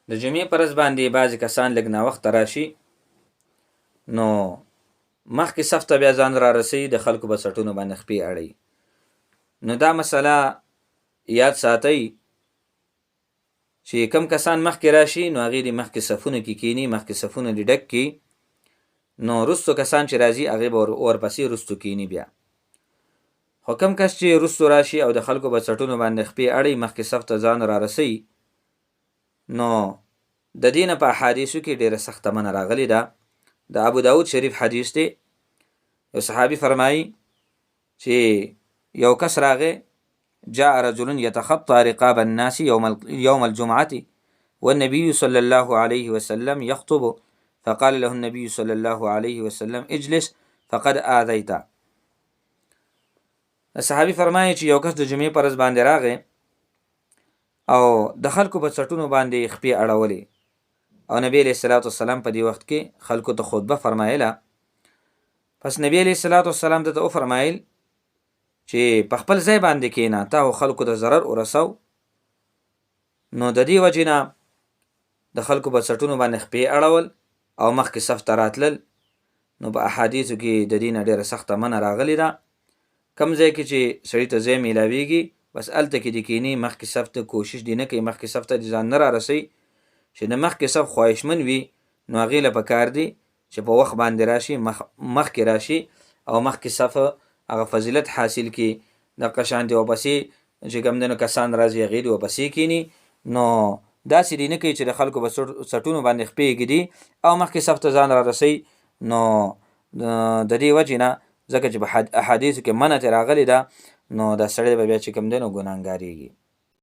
د جمعې پر ورځ باندې بعضې کسان لږ ناوخته راشي، نو مخکې صف ته بیا ځان را رسوي، د خلکو په څټونو باندې خپې اړوي. نو دا مسله یاد ساتئ چې کم کسان مخکې راشي نو هغې دې مخکې صفونو کې کینی، مخکې صفونه دې ډک کړي، نو رستو کسان چې راځي هغې به ورپسې رستو کینی. بیا خو کم کس چې رستو راشي او د خلکو په څټونو باندې خپې اړوي، مخکې صف ته ځان را رسوي، نو د دې نه په احادیثو کې ډېره سخته منع راغلې ده. د ابو داود شریف حدیث دی، یو صحابي فرمایي چې یو کس راغی، جاء رجل يتخطى رقاب الناس يوم الجمعة والنبي صلى الله عليه وسلم يخطب، فقال له النبي صلى الله عليه وسلم اجلس فقد آذيت. صحابي فرمایي چې یو کس د جمعې پر ورځ باندې راغی او د خلکو په څټونو باندې خپې اړولې، او نبی علیه الصلاة والسلام په دې وخت کې خلکو ته خطبه فرمایله. پس نبی علیه الصلاة والسلام ته وفرمایل چې په خپل ځای باندې کښېنه، تا خو خلکو ته ضرر ورسو. نو د دې وجې نه د خلکو په څټونو باندې خپې اړول او مخکې صف ته راتلل، نو په احادیثو کې د دې نه ډېره سخته منع راغلې ده. کم ځای کې چې سړي ته ځای میلاویږي بس هلته کې دې کښېني، مخکې صف ته کوشش دې نه کوي، مخکې صف ته دې ځان نه را رسوي. چې د مخکې صف خواهشمن وي نو هغې له پکار دی چې په وخت باندې راشي، مخکې راشي او مخکې صف هغه فضیلت حاصل کړي. دغه شانتې ورپسې چې کوم دی نو کسان راځي هغې دې ورپسې کښېني. نو داسې دې نه کوي چې د خلکو په څټونو باندې خپې ږدي او مخکې صف ته ځان را رسوي. نو د دې وجې نه ځکه چې په احادیثو کې منع ترې راغلې ده، نو دا سړی به بیا چې کوم دی نو ګناهګارېږي.